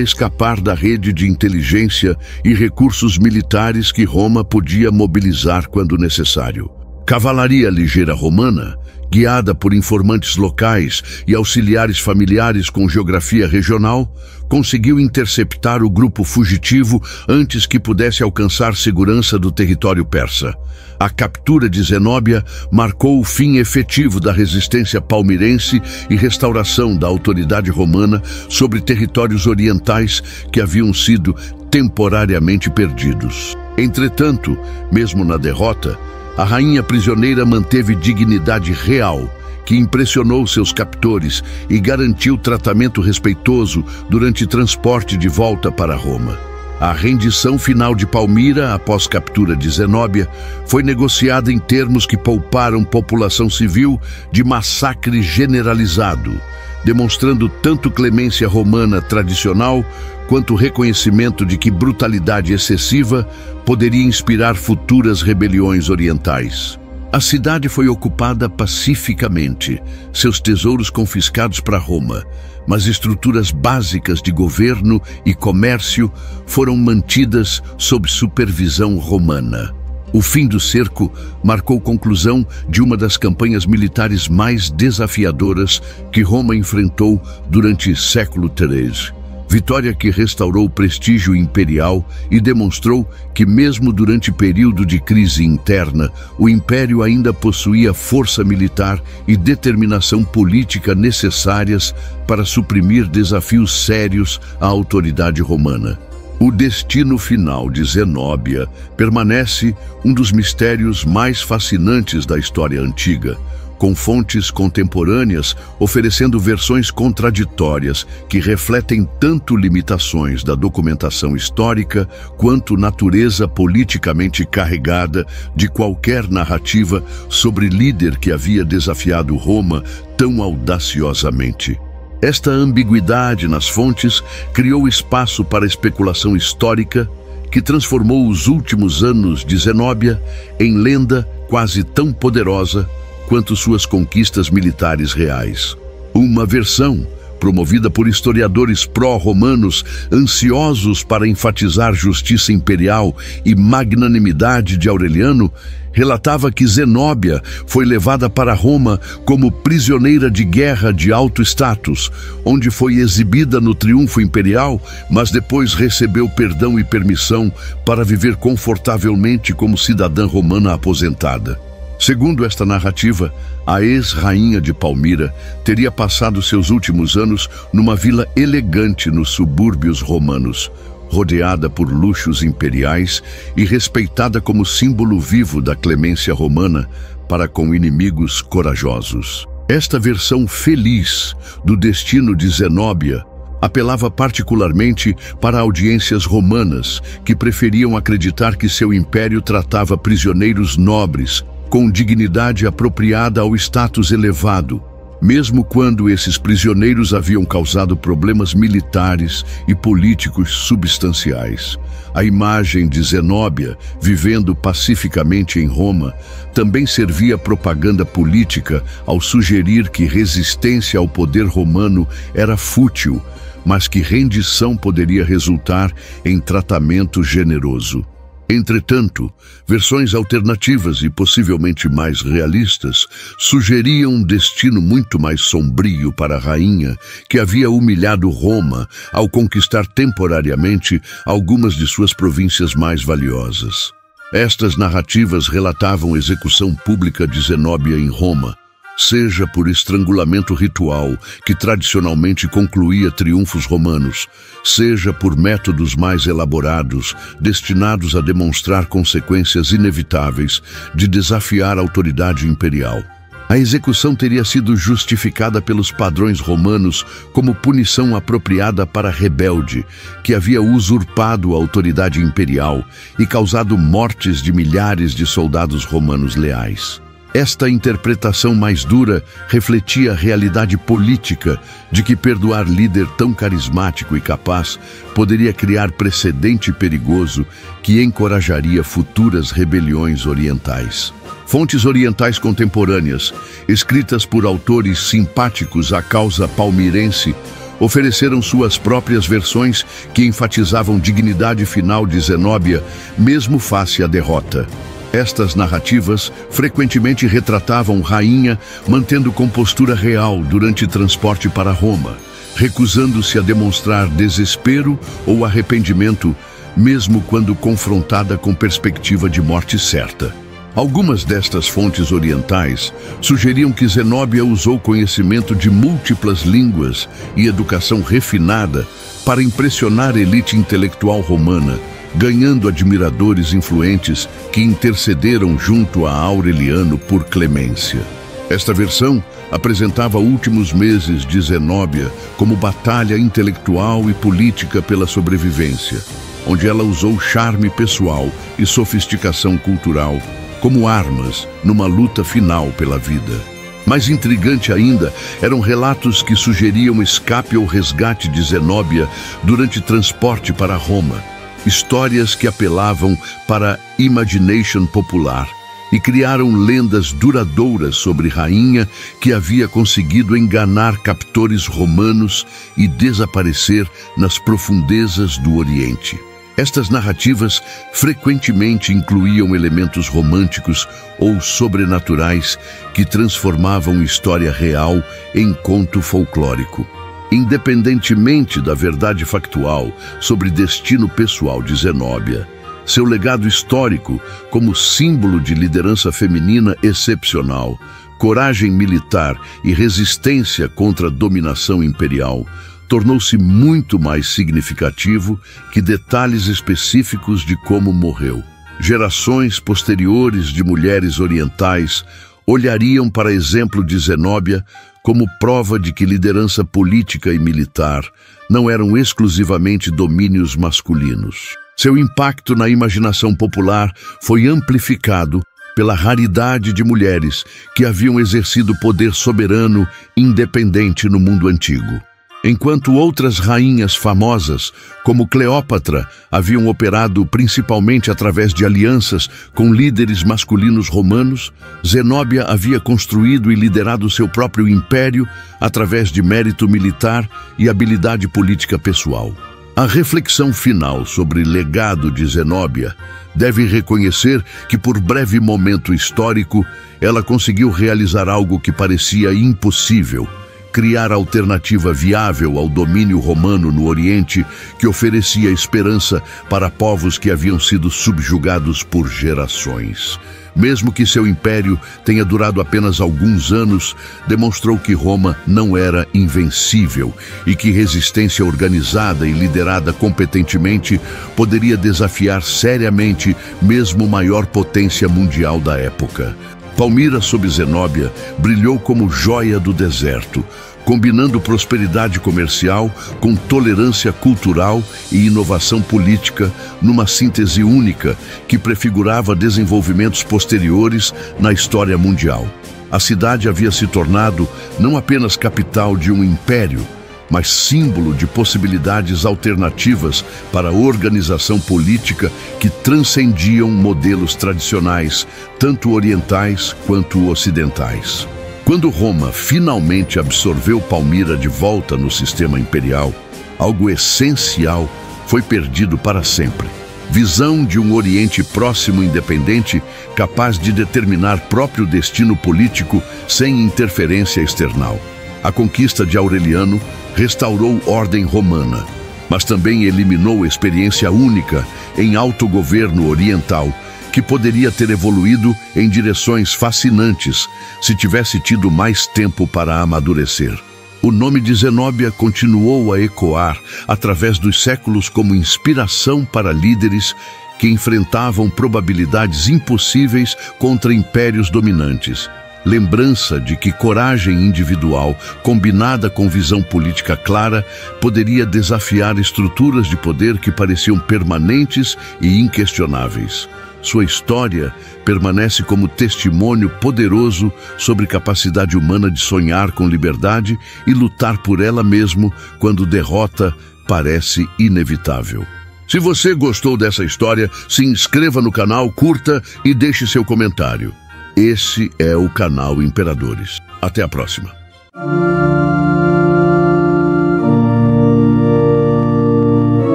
escapar da rede de inteligência e recursos militares que Roma podia mobilizar quando necessário. Cavalaria ligeira romana, guiada por informantes locais e auxiliares familiares com geografia regional, conseguiu interceptar o grupo fugitivo antes que pudesse alcançar segurança do território persa. A captura de Zenóbia marcou o fim efetivo da resistência palmirense e restauração da autoridade romana sobre territórios orientais que haviam sido temporariamente perdidos. Entretanto, mesmo na derrota, a rainha prisioneira manteve dignidade real, que impressionou seus captores e garantiu tratamento respeitoso durante transporte de volta para Roma. A rendição final de Palmira, após captura de Zenóbia, foi negociada em termos que pouparam população civil de massacre generalizado, demonstrando tanto clemência romana tradicional quanto reconhecimento de que brutalidade excessiva poderia inspirar futuras rebeliões orientais. A cidade foi ocupada pacificamente, seus tesouros confiscados para Roma, mas estruturas básicas de governo e comércio foram mantidas sob supervisão romana. O fim do cerco marcou conclusão de uma das campanhas militares mais desafiadoras que Roma enfrentou durante século III. Vitória que restaurou o prestígio imperial e demonstrou que, mesmo durante período de crise interna, o império ainda possuía força militar e determinação política necessárias para suprimir desafios sérios à autoridade romana. O destino final de Zenóbia permanece um dos mistérios mais fascinantes da história antiga, com fontes contemporâneas oferecendo versões contraditórias que refletem tanto limitações da documentação histórica quanto natureza politicamente carregada de qualquer narrativa sobre líder que havia desafiado Roma tão audaciosamente. Esta ambiguidade nas fontes criou espaço para especulação histórica que transformou os últimos anos de Zenóbia em lenda quase tão poderosa quanto suas conquistas militares reais. Uma versão, promovida por historiadores pró-romanos ansiosos para enfatizar justiça imperial e magnanimidade de Aureliano, relatava que Zenóbia foi levada para Roma como prisioneira de guerra de alto status, onde foi exibida no triunfo imperial, mas depois recebeu perdão e permissão para viver confortavelmente como cidadã romana aposentada. Segundo esta narrativa, a ex-rainha de Palmira teria passado seus últimos anos numa vila elegante nos subúrbios romanos, rodeada por luxos imperiais e respeitada como símbolo vivo da clemência romana para com inimigos corajosos. Esta versão feliz do destino de Zenóbia apelava particularmente para audiências romanas que preferiam acreditar que seu império tratava prisioneiros nobres com dignidade apropriada ao status elevado, mesmo quando esses prisioneiros haviam causado problemas militares e políticos substanciais. A imagem de Zenóbia, vivendo pacificamente em Roma, também servia propaganda política ao sugerir que resistência ao poder romano era fútil, mas que rendição poderia resultar em tratamento generoso. Entretanto, versões alternativas e possivelmente mais realistas sugeriam um destino muito mais sombrio para a rainha, que havia humilhado Roma ao conquistar temporariamente algumas de suas províncias mais valiosas. Estas narrativas relatavam a execução pública de Zenóbia em Roma, seja por estrangulamento ritual, que tradicionalmente concluía triunfos romanos, seja por métodos mais elaborados, destinados a demonstrar consequências inevitáveis de desafiar a autoridade imperial. A execução teria sido justificada pelos padrões romanos como punição apropriada para rebelde, que havia usurpado a autoridade imperial e causado mortes de milhares de soldados romanos leais. Esta interpretação mais dura refletia a realidade política de que perdoar líder tão carismático e capaz poderia criar precedente perigoso que encorajaria futuras rebeliões orientais. Fontes orientais contemporâneas, escritas por autores simpáticos à causa palmirense, ofereceram suas próprias versões que enfatizavam dignidade final de Zenóbia, mesmo face à derrota. Estas narrativas frequentemente retratavam rainha mantendo compostura real durante transporte para Roma, recusando-se a demonstrar desespero ou arrependimento, mesmo quando confrontada com perspectiva de morte certa. Algumas destas fontes orientais sugeriam que Zenóbia usou conhecimento de múltiplas línguas e educação refinada para impressionar a elite intelectual romana, ganhando admiradores influentes que intercederam junto a Aureliano por clemência. Esta versão apresentava últimos meses de Zenóbia como batalha intelectual e política pela sobrevivência, onde ela usou charme pessoal e sofisticação cultural como armas numa luta final pela vida. Mais intrigante ainda eram relatos que sugeriam escape ou resgate de Zenóbia durante transporte para Roma. Histórias que apelavam para a imagination popular e criaram lendas duradouras sobre rainha que havia conseguido enganar captores romanos e desaparecer nas profundezas do Oriente. Estas narrativas frequentemente incluíam elementos românticos ou sobrenaturais que transformavam história real em conto folclórico. Independentemente da verdade factual sobre destino pessoal de Zenóbia, seu legado histórico como símbolo de liderança feminina excepcional, coragem militar e resistência contra a dominação imperial tornou-se muito mais significativo que detalhes específicos de como morreu. Gerações posteriores de mulheres orientais olhariam para o exemplo de Zenóbia como prova de que liderança política e militar não eram exclusivamente domínios masculinos. Seu impacto na imaginação popular foi amplificado pela raridade de mulheres que haviam exercido poder soberano independente no mundo antigo. Enquanto outras rainhas famosas, como Cleópatra, haviam operado principalmente através de alianças com líderes masculinos romanos, Zenóbia havia construído e liderado seu próprio império através de mérito militar e habilidade política pessoal. A reflexão final sobre o legado de Zenóbia deve reconhecer que, por breve momento histórico, ela conseguiu realizar algo que parecia impossível: criar alternativa viável ao domínio romano no Oriente, que oferecia esperança para povos que haviam sido subjugados por gerações. Mesmo que seu império tenha durado apenas alguns anos, demonstrou que Roma não era invencível e que resistência organizada e liderada competentemente poderia desafiar seriamente mesmo a maior potência mundial da época. Palmira sob Zenóbia brilhou como joia do deserto, combinando prosperidade comercial com tolerância cultural e inovação política numa síntese única que prefigurava desenvolvimentos posteriores na história mundial. A cidade havia se tornado não apenas capital de um império, mas símbolo de possibilidades alternativas para a organização política que transcendiam modelos tradicionais, tanto orientais quanto ocidentais. Quando Roma finalmente absorveu Palmira de volta no sistema imperial, algo essencial foi perdido para sempre. Visão de um Oriente Próximo independente, capaz de determinar próprio destino político sem interferência external. A conquista de Aureliano restaurou ordem romana, mas também eliminou experiência única em autogoverno oriental, que poderia ter evoluído em direções fascinantes se tivesse tido mais tempo para amadurecer. O nome de Zenóbia continuou a ecoar através dos séculos como inspiração para líderes que enfrentavam probabilidades impossíveis contra impérios dominantes. Lembrança de que coragem individual, combinada com visão política clara, poderia desafiar estruturas de poder que pareciam permanentes e inquestionáveis. Sua história permanece como testemunho poderoso sobre capacidade humana de sonhar com liberdade e lutar por ela mesmo quando derrota parece inevitável. Se você gostou dessa história, se inscreva no canal, curta e deixe seu comentário. Esse é o canal Imperadores. Até a próxima.